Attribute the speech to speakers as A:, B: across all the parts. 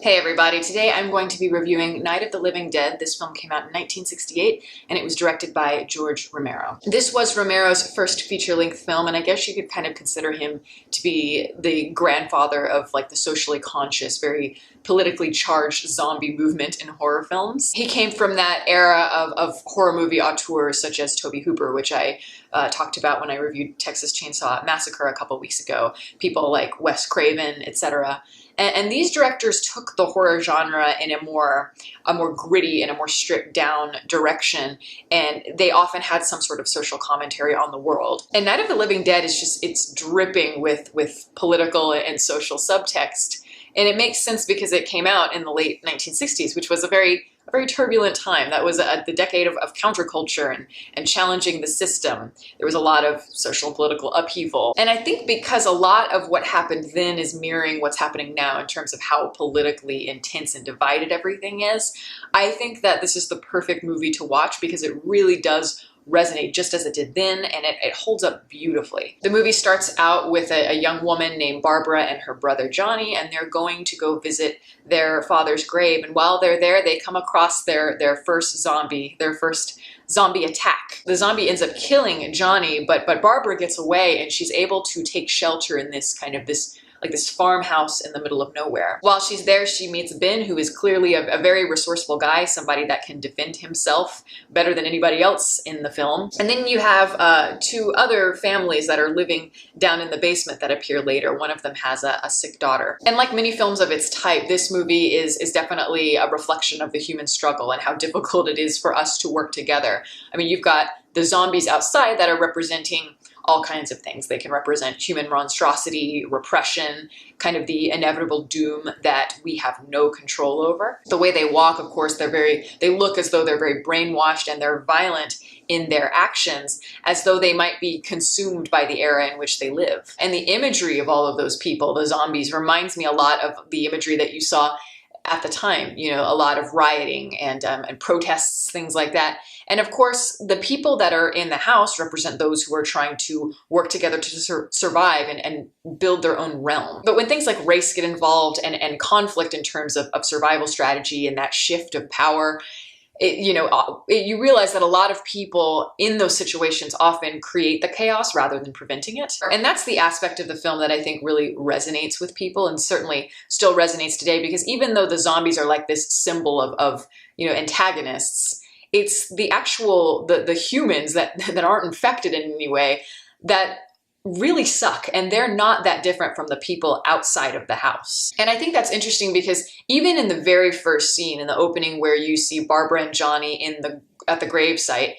A: Hey everybody, today I'm going to be reviewing Night of the Living Dead. This film came out in 1968 and it was directed by George Romero. This was Romero's first feature-length film, and I guess you could kind of consider him to be the grandfather of like the socially conscious, very politically charged zombie movement in horror films. He came from that era of horror movie auteurs such as Tobe Hooper, which I talked about when I reviewed Texas Chainsaw Massacre a couple weeks ago. People like Wes Craven, etc. And these directors took the horror genre in a more gritty and a more stripped down direction, and they often had some sort of social commentary on the world. And Night of the Living Dead is just, it's dripping with political and social subtext. And it makes sense because it came out in the late 1960s, which was a very turbulent time. That was the decade of counterculture and challenging the system. There was a lot of social and political upheaval. And I think because a lot of what happened then is mirroring what's happening now in terms of how politically intense and divided everything is, I think that this is the perfect movie to watch because it really does resonate just as it did then, and it holds up beautifully. The movie starts out with a young woman named Barbara and her brother Johnny, and they're going to go visit their father's grave. And while they're there, they come across their first zombie attack. The zombie ends up killing Johnny, but Barbara gets away and she's able to take shelter in this farmhouse in the middle of nowhere. While she's there, she meets Ben, who is clearly a very resourceful guy, somebody that can defend himself better than anybody else in the film. And then you have two other families that are living down in the basement that appear later. One of them has a sick daughter. And like many films of its type, this movie is definitely a reflection of the human struggle and how difficult it is for us to work together. I mean, you've got the zombies outside that are representing all kinds of things. They can represent human monstrosity, repression, kind of the inevitable doom that we have no control over. The way they walk, of course, they look as though they're very brainwashed and they're violent in their actions, as though they might be consumed by the era in which they live. And the imagery of all of those people, the zombies, reminds me a lot of the imagery that you saw at the time, you know, a lot of rioting and protests, things like that. And of course, the people that are in the house represent those who are trying to work together to survive and build their own realm. But when things like race get involved and conflict in terms of survival strategy and that shift of power, you realize that a lot of people in those situations often create the chaos rather than preventing it. And that's the aspect of the film that I think really resonates with people, and certainly still resonates today, because even though the zombies are like this symbol of antagonists, it's the actual, the humans that aren't infected in any way that really suck, and they're not that different from the people outside of the house. And I think that's interesting because even in the very first scene, in the opening where you see Barbara and Johnny at the gravesite,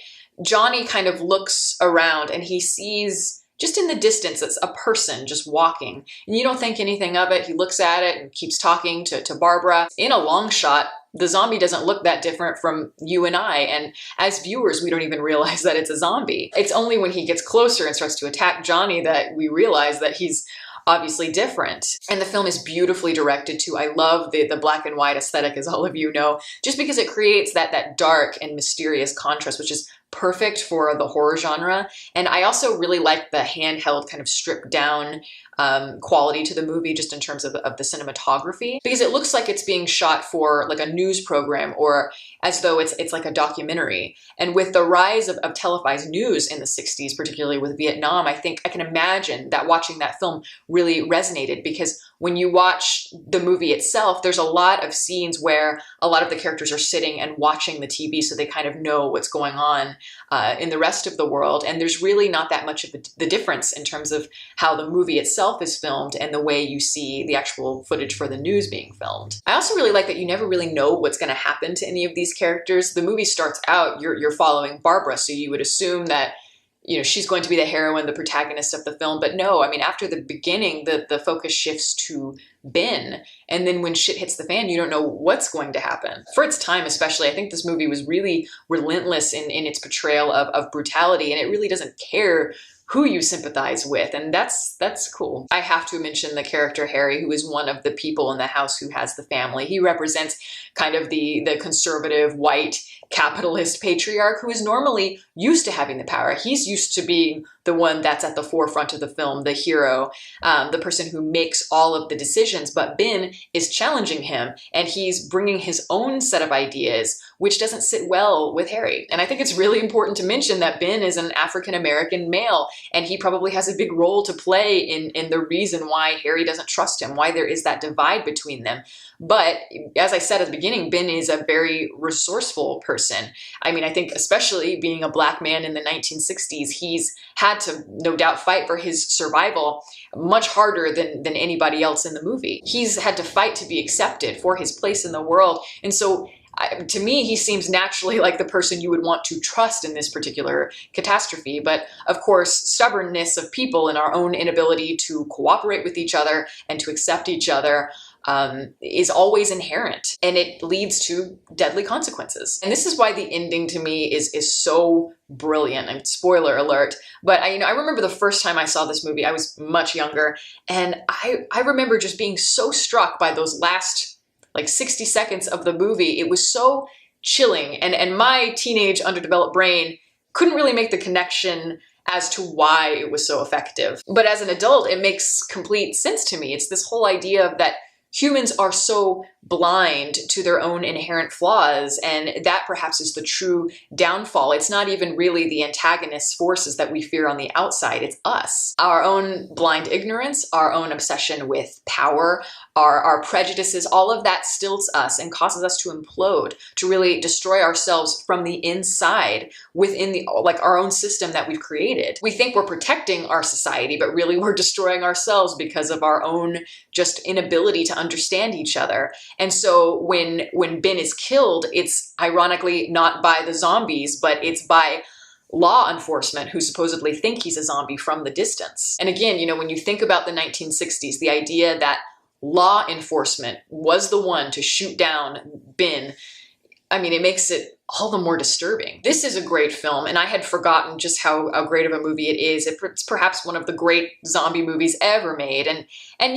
A: Johnny kind of looks around and he sees just in the distance it's a person just walking, and you don't think anything of it. He looks at it and keeps talking to Barbara. In a long shot, the zombie doesn't look that different from you and I, and as viewers, we don't even realize that it's a zombie. It's only when he gets closer and starts to attack Johnny that we realize that he's obviously different. And the film is beautifully directed too. I love the black and white aesthetic, as all of you know, just because it creates that dark and mysterious contrast, which is perfect for the horror genre. And I also really like the handheld kind of stripped down quality to the movie, just in terms of the cinematography, because it looks like it's being shot for like a news program or as though it's like a documentary. And with the rise of televised news in the 60s, particularly with Vietnam, I think I can imagine that watching that film really resonated, because when you watch the movie itself, there's a lot of scenes where a lot of the characters are sitting and watching the TV, so they kind of know what's going on in the rest of the world. And there's really not that much of the difference in terms of how the movie itself is filmed and the way you see the actual footage for the news being filmed. I also really like that you never really know what's going to happen to any of these characters. The movie starts out, you're following Barbara, so you would assume that she's going to be the heroine, the protagonist of the film. But no, I mean, after the beginning, the focus shifts to Ben. And then when shit hits the fan, you don't know what's going to happen. For its time especially, I think this movie was really relentless in its portrayal of brutality. And it really doesn't care who you sympathize with, and that's cool. I have to mention the character Harry, who is one of the people in the house who has the family. He represents kind of the conservative, white, capitalist patriarch who is normally used to having the power. He's used to being the one that's at the forefront of the film, the hero, the person who makes all of the decisions, but Ben is challenging him, and he's bringing his own set of ideas, which doesn't sit well with Harry. And I think it's really important to mention that Ben is an African-American male, and he probably has a big role to play in the reason why Harry doesn't trust him, why there is that divide between them. But as I said at the beginning, Ben is a very resourceful person. I mean, I think especially being a black man in the 1960s, he's had to no doubt fight for his survival much harder than anybody else in the movie. He's had to fight to be accepted for his place in the world. And so to me, he seems naturally like the person you would want to trust in this particular catastrophe. But of course, stubbornness of people and our own inability to cooperate with each other and to accept each other is always inherent, and it leads to deadly consequences. And this is why the ending to me is so brilliant. And spoiler alert, but I remember the first time I saw this movie, I was much younger, and I remember just being so struck by those last like 60 seconds of the movie. It was so chilling, and my teenage underdeveloped brain couldn't really make the connection as to why it was so effective. But as an adult, it makes complete sense to me. It's this whole idea of that humans are so blind to their own inherent flaws, and that perhaps is the true downfall. It's not even really the antagonist forces that we fear on the outside, it's us. Our own blind ignorance, our own obsession with power, our prejudices, all of that stilts us and causes us to implode, to really destroy ourselves from the inside within our own system that we've created. We think we're protecting our society, but really we're destroying ourselves because of our own just inability to understand each other. And so when Ben is killed, it's ironically not by the zombies, but it's by law enforcement who supposedly think he's a zombie from the distance. And again, when you think about the 1960s, the idea that law enforcement was the one to shoot down Ben, I mean, it makes it all the more disturbing. This is a great film, and I had forgotten just how great of a movie it is. It's perhaps one of the great zombie movies ever made. And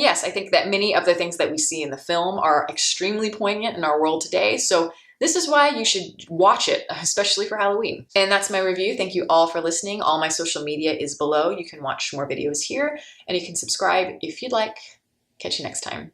A: yes, I think that many of the things that we see in the film are extremely poignant in our world today. So this is why you should watch it, especially for Halloween. And that's my review. Thank you all for listening. All my social media is below. You can watch more videos here, and you can subscribe if you'd like. Catch you next time.